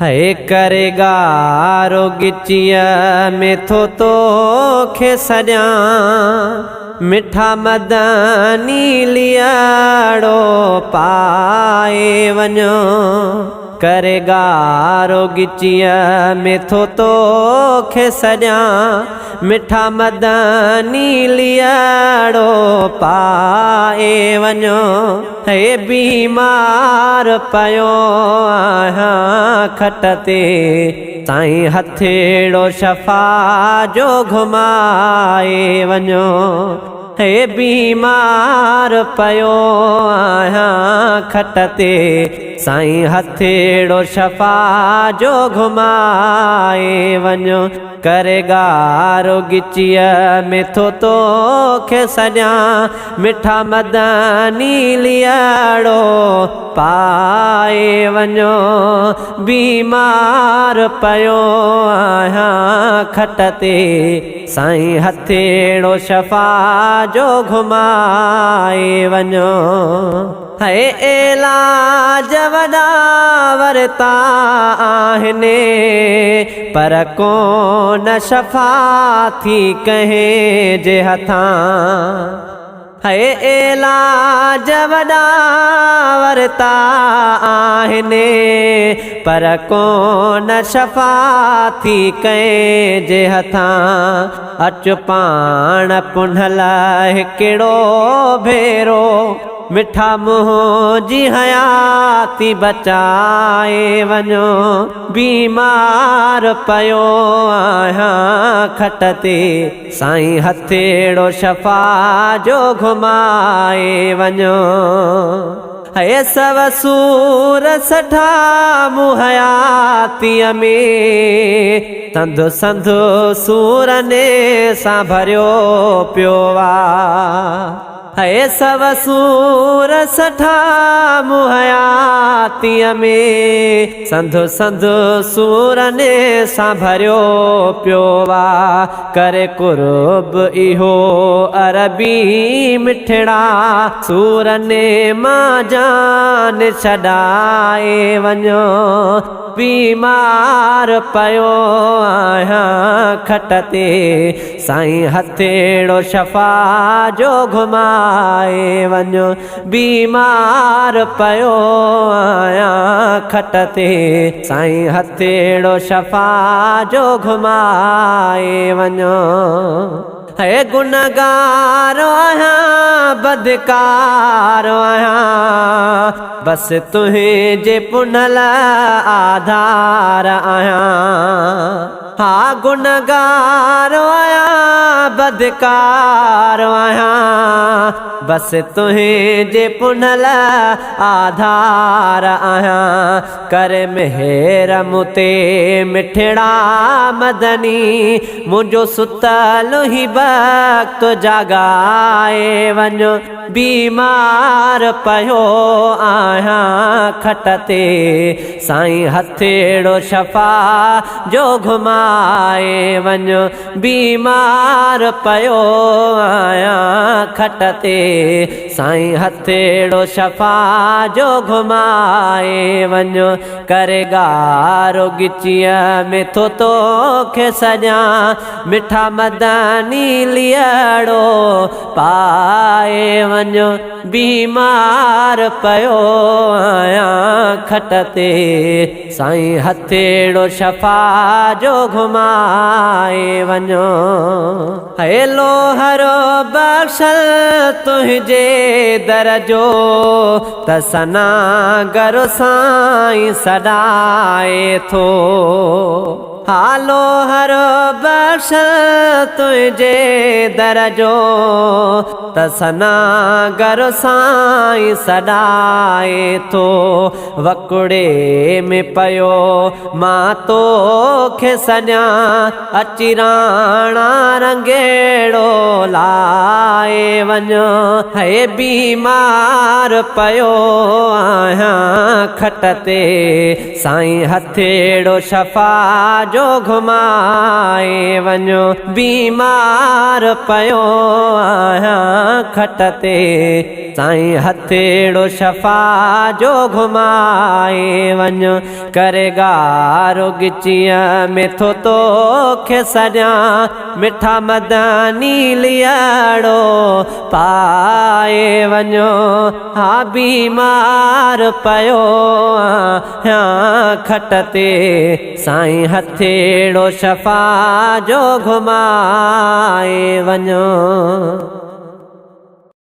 है करेगा रोगिचिया में थो तो खे सॼा मिठा मदनी लियाड़ो पाए वञो करेगा रोगिचिया में थो तो खे सॼा मिठा मदनी लियाड़ो पाए वञो हे बीमार पयो आहियां खट ते साईं हथेड़ो शफ़ा जो घुमाए वञो हे बीमार पयो आहियां खट ते साईं हथेड़ो शफ़ा जो घुमाए वञो करेगा रोगिचिया में थो तो खे सॼा मिठा मदनी लियाड़ो पाए वञो बीमार पयो आहियां खट ते साईं हथेड़ो शफ़ा जो घुमाए वञो है इलाज वॾा वरता आहिनि पर कोन शफ़ा थी कंहिं जे हथां है इलाज वॾा वरता आहिनि पर कोन शफ़ा थी कंहिं जे हथां अचु पाण पुनल हिकिड़ो भेरो मिठा मुंहुं जी हयाती बचाए वञो बीमार पयो आहियां खट ते साईं हथेड़ो शफ़ा जो घुमाए वञो है सव सूर सठा मुहयातीअ में संधु संधु सूरने सां भरियो पियो आहे है सव सूर सठा मुहयातीअ में संधु संधु सूरने सां भरियो पियो आहे करे कुर्ब इहो अरबी मिठड़ा सूरने मां जान छॾाए वञो बीमार पयो आहियां खट ते साईं हथेड़ो शफ़ा जो घुमाए वञो बीमार पयो आहियां खट ते साईं हथेड़ो शफ़ा जो घुमाए वञो है गुनहगार आहियां बदकार आहियां बस तुंहिंजे पुनल आधार आहियां हा गुनहगार आहियां बदकार आहियां बस तुंहिंजे पुनल आधार आहियां कर मेहर मुते मिठड़ा मदनी मुंहिंजो सुतल ही वक्त जगाए वञो बीमार पयो आहियां खट ते साईं हथेड़ो शफ़ा जो घुमाए वञो बीमार पयो आहियां खट ते साईं हथेड़ो शफ़ा जो घुमाए वञो करेगा रोगिचिया में थो तो खे सॼा मिठा मदनी लियाड़ो पाए वञो बीमार पयो आहियां खट ते साईं हथेड़ो शफ़ा जो घुमाए वञो है लोहरो बख़्शल तुंहिंजे दर जो त सनागर साईं सॾाए थो हालो हर बख़्शल तुंहिंजे दर जो त सनागर साईं सॾाए थो वकुड़े में पयो मां तोखे सॼा अची राणा रंगेड़ो लाए वञो है बीमार पयो आहियां खट ते साईं हथेड़ो शफ़ा जो घुमाए वञो। बीमार पयो आहियां खट ते साईं हथेड़ो शफ़ा जो घुमाए वञो। करे गारो गिचीअ में थो तोखे सॼां मिठा मदानी लियाड़ो पाए वञो। हा बीमार पयो आहियां खट ते साईं हथेड़ो शफ़ा जो घुमाए वञो।